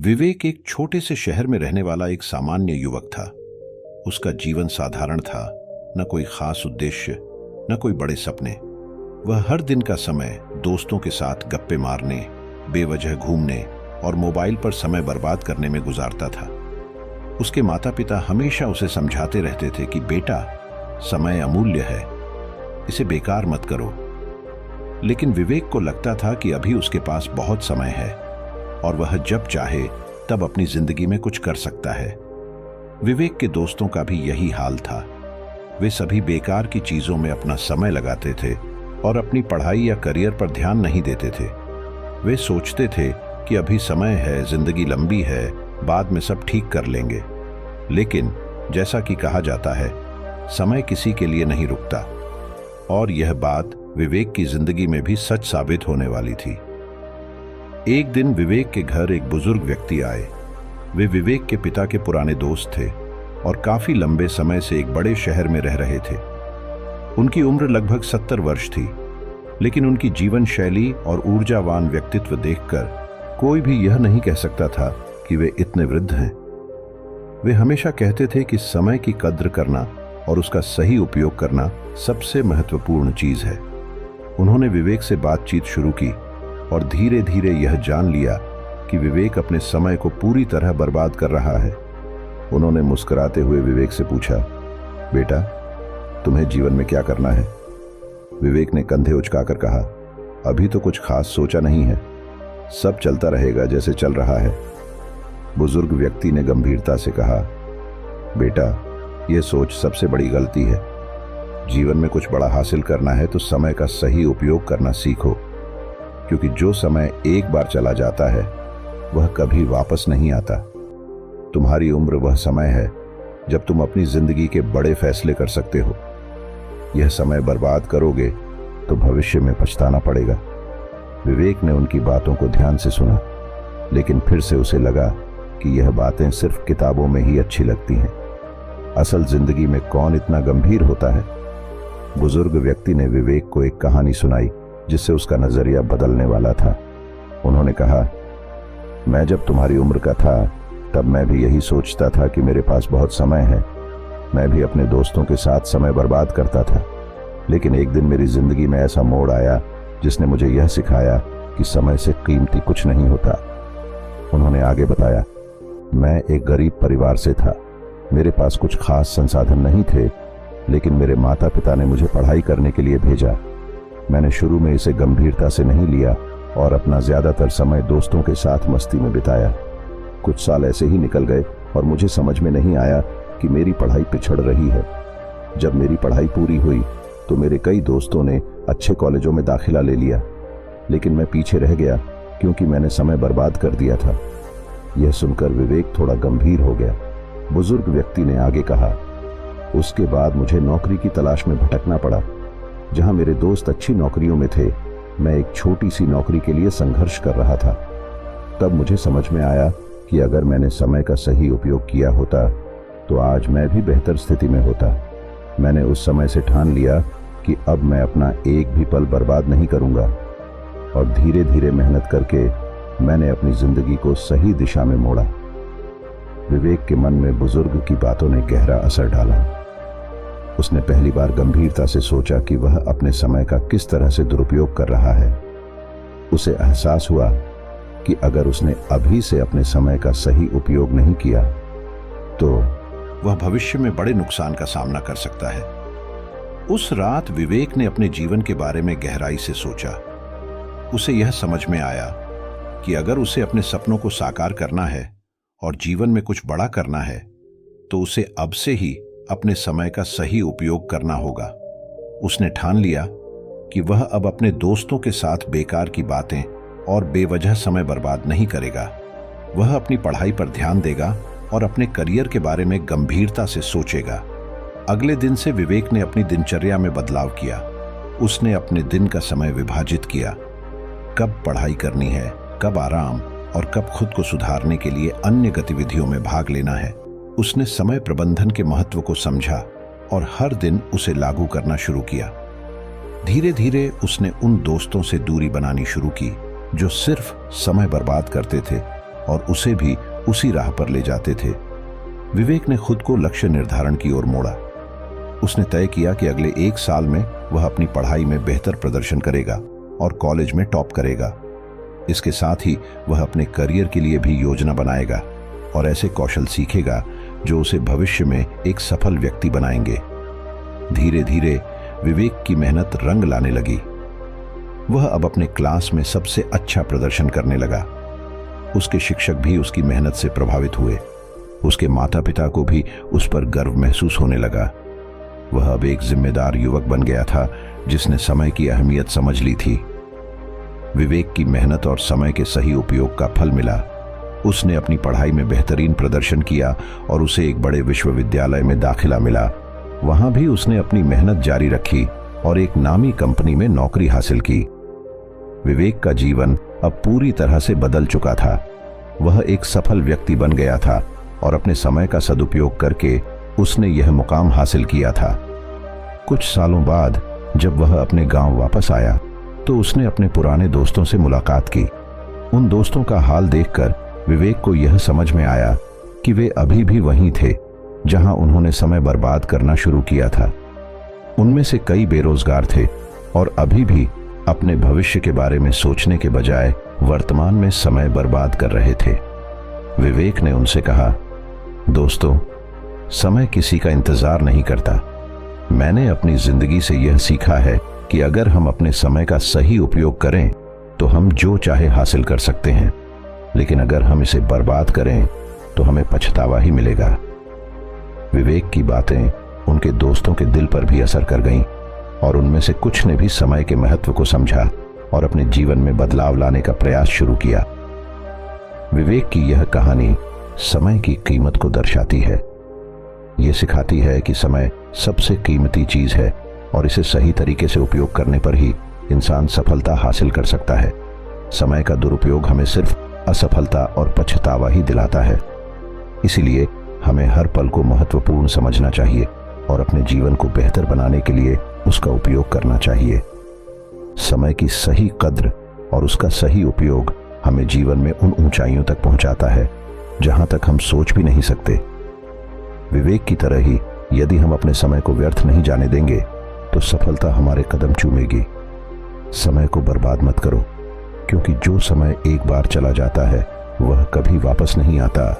विवेक एक छोटे से शहर में रहने वाला एक सामान्य युवक था। उसका जीवन साधारण था, न कोई खास उद्देश्य, न कोई बड़े सपने। वह हर दिन का समय दोस्तों के साथ गप्पे मारने, बेवजह घूमने और मोबाइल पर समय बर्बाद करने में गुजारता था। उसके माता पिता हमेशा उसे समझाते रहते थे कि बेटा, समय अमूल्य है, इसे बेकार मत करो। लेकिन विवेक को लगता था कि अभी उसके पास बहुत समय है और वह जब चाहे तब अपनी जिंदगी में कुछ कर सकता है। विवेक के दोस्तों का भी यही हाल था। वे सभी बेकार की चीजों में अपना समय लगाते थे और अपनी पढ़ाई या करियर पर ध्यान नहीं देते थे। वे सोचते थे कि अभी समय है, जिंदगी लंबी है, बाद में सब ठीक कर लेंगे। लेकिन जैसा कि कहा जाता है, समय किसी के लिए नहीं रुकता, और यह बात विवेक की जिंदगी में भी सच साबित होने वाली थी। एक दिन विवेक के घर एक बुजुर्ग व्यक्ति आए। वे विवेक के पिता के पुराने दोस्त थे और काफी लंबे समय से एक बड़े शहर में रह रहे थे। उनकी उम्र लगभग 70 वर्ष थी, लेकिन उनकी जीवन शैली और ऊर्जावान व्यक्तित्व देखकर कोई भी यह नहीं कह सकता था कि वे इतने वृद्ध हैं। वे हमेशा कहते थे कि समय की कद्र करना और उसका सही उपयोग करना सबसे महत्वपूर्ण चीज है। उन्होंने विवेक से बातचीत शुरू की और धीरे धीरे यह जान लिया कि विवेक अपने समय को पूरी तरह बर्बाद कर रहा है। उन्होंने मुस्कुराते हुए विवेक से पूछा, बेटा, तुम्हें जीवन में क्या करना है? विवेक ने कंधे उचकाकर कहा, अभी तो कुछ खास सोचा नहीं है, सब चलता रहेगा जैसे चल रहा है। बुजुर्ग व्यक्ति ने गंभीरता से कहा, बेटा, यह सोच सबसे बड़ी गलती है। जीवन में कुछ बड़ा हासिल करना है तो समय का सही उपयोग करना सीखो, क्योंकि जो समय एक बार चला जाता है वह कभी वापस नहीं आता। तुम्हारी उम्र वह समय है जब तुम अपनी जिंदगी के बड़े फैसले कर सकते हो। यह समय बर्बाद करोगे तो भविष्य में पछताना पड़ेगा। विवेक ने उनकी बातों को ध्यान से सुना, लेकिन फिर से उसे लगा कि यह बातें सिर्फ किताबों में ही अच्छी लगती हैं। असल जिंदगी में कौन इतना गंभीर होता है? बुजुर्ग व्यक्ति ने विवेक को एक कहानी सुनाई जिससे उसका नजरिया बदलने वाला था। उन्होंने कहा, मैं जब तुम्हारी उम्र का था तब मैं भी यही सोचता था कि मेरे पास बहुत समय है। मैं भी अपने दोस्तों के साथ समय बर्बाद करता था, लेकिन एक दिन मेरी जिंदगी में ऐसा मोड़ आया जिसने मुझे यह सिखाया कि समय से कीमती कुछ नहीं होता। उन्होंने आगे बताया, मैं एक गरीब परिवार से था। मेरे पास कुछ खास संसाधन नहीं थे, लेकिन मेरे माता पिता ने मुझे पढ़ाई करने के लिए भेजा। मैंने शुरू में इसे गंभीरता से नहीं लिया और अपना ज्यादातर समय दोस्तों के साथ मस्ती में बिताया। कुछ साल ऐसे ही निकल गए और मुझे समझ में नहीं आया कि मेरी पढ़ाई पिछड़ रही है। जब मेरी पढ़ाई पूरी हुई तो मेरे कई दोस्तों ने अच्छे कॉलेजों में दाखिला ले लिया, लेकिन मैं पीछे रह गया क्योंकि मैंने समय बर्बाद कर दिया था। यह सुनकर विवेक थोड़ा गंभीर हो गया। बुजुर्ग व्यक्ति ने आगे कहा, उसके बाद मुझे नौकरी की तलाश में भटकना पड़ा। जहां मेरे दोस्त अच्छी नौकरियों में थे, मैं एक छोटी सी नौकरी के लिए संघर्ष कर रहा था। तब मुझे समझ में आया कि अगर मैंने समय का सही उपयोग किया होता तो आज मैं भी बेहतर स्थिति में होता। मैंने उस समय से ठान लिया कि अब मैं अपना एक भी पल बर्बाद नहीं करूंगा, और धीरे धीरे मेहनत करके मैंने अपनी जिंदगी को सही दिशा में मोड़ा। विवेक के मन में बुजुर्ग की बातों ने गहरा असर डाला। उसने पहली बार गंभीरता से सोचा कि वह अपने समय का किस तरह से दुरुपयोग कर रहा है। उसे एहसास हुआ कि अगर उसने अभी से अपने समय का सही उपयोग नहीं किया तो वह भविष्य में बड़े नुकसान का सामना कर सकता है। उस रात विवेक ने अपने जीवन के बारे में गहराई से सोचा। उसे यह समझ में आया कि अगर उसे अपने सपनों को साकार करना है और जीवन में कुछ बड़ा करना है तो उसे अब से ही अपने समय का सही उपयोग करना होगा। उसने ठान लिया कि वह अब अपने दोस्तों के साथ बेकार की बातें और बेवजह समय बर्बाद नहीं करेगा। वह अपनी पढ़ाई पर ध्यान देगा और अपने करियर के बारे में गंभीरता से सोचेगा। अगले दिन से विवेक ने अपनी दिनचर्या में बदलाव किया। उसने अपने दिन का समय विभाजित किया। कब पढ़ाई करनी है, कब आराम और कब खुद को सुधारने के लिए अन्य गतिविधियों में भाग लेना है। उसने समय प्रबंधन के महत्व को समझा और हर दिन उसे लागू करना शुरू किया। धीरे धीरे उसने उन दोस्तों से दूरी बनानी शुरू की जो सिर्फ समय बर्बाद करते थे और उसे भी उसी राह पर ले जाते थे। विवेक ने खुद को लक्ष्य निर्धारण की ओर मोड़ा। उसने तय किया कि अगले 1 साल में वह अपनी पढ़ाई में बेहतर प्रदर्शन करेगा और कॉलेज में टॉप करेगा। इसके साथ ही वह अपने करियर के लिए भी योजना बनाएगा और ऐसे कौशल सीखेगा जो उसे भविष्य में एक सफल व्यक्ति बनाएंगे। धीरे धीरे विवेक की मेहनत रंग लाने लगी। वह अब अपने क्लास में सबसे अच्छा प्रदर्शन करने लगा। उसके शिक्षक भी उसकी मेहनत से प्रभावित हुए। उसके माता पिता को भी उस पर गर्व महसूस होने लगा। वह अब एक जिम्मेदार युवक बन गया था जिसने समय की अहमियत समझ ली थी। विवेक की मेहनत और समय के सही उपयोग का फल मिला। उसने अपनी पढ़ाई में बेहतरीन प्रदर्शन किया और उसे एक बड़े विश्वविद्यालय में दाखिला मिला। वहां भी उसने अपनी मेहनत जारी रखी और एक नामी कंपनी में नौकरी हासिल की। विवेक का जीवन अब पूरी तरह से बदल चुका था। वह एक सफल व्यक्ति बन गया था और अपने समय का सदुपयोग करके उसने यह मुकाम हासिल किया था। कुछ सालों बाद जब वह अपने गांव वापस आया तो उसने अपने पुराने दोस्तों से मुलाकात की। उन दोस्तों का हाल देखकर विवेक को यह समझ में आया कि वे अभी भी वहीं थे जहां उन्होंने समय बर्बाद करना शुरू किया था। उनमें से कई बेरोजगार थे और अभी भी अपने भविष्य के बारे में सोचने के बजाय वर्तमान में समय बर्बाद कर रहे थे। विवेक ने उनसे कहा, दोस्तों, समय किसी का इंतजार नहीं करता। मैंने अपनी जिंदगी से यह सीखा है कि अगर हम अपने समय का सही उपयोग करें तो हम जो चाहे हासिल कर सकते हैं, लेकिन अगर हम इसे बर्बाद करें तो हमें पछतावा ही मिलेगा। विवेक की बातें उनके दोस्तों के दिल पर भी असर कर गईं और उनमें से कुछ ने भी समय के महत्व को समझा और अपने जीवन में बदलाव लाने का प्रयास शुरू किया। विवेक की यह कहानी समय की कीमत को दर्शाती है। यह सिखाती है कि समय सबसे कीमती चीज है और इसे सही तरीके से उपयोग करने पर ही इंसान सफलता हासिल कर सकता है। समय का दुरुपयोग हमें सिर्फ असफलता और पछतावा ही दिलाता है। इसीलिए हमें हर पल को महत्वपूर्ण समझना चाहिए और अपने जीवन को बेहतर बनाने के लिए उसका उपयोग करना चाहिए। समय की सही कद्र और उसका सही उपयोग हमें जीवन में उन ऊंचाइयों तक पहुंचाता है जहां तक हम सोच भी नहीं सकते। विवेक की तरह ही यदि हम अपने समय को व्यर्थ नहीं जाने देंगे तो सफलता हमारे कदम चूमेगी। समय को बर्बाद मत करो, क्योंकि जो समय एक बार चला जाता है वह कभी वापस नहीं आता।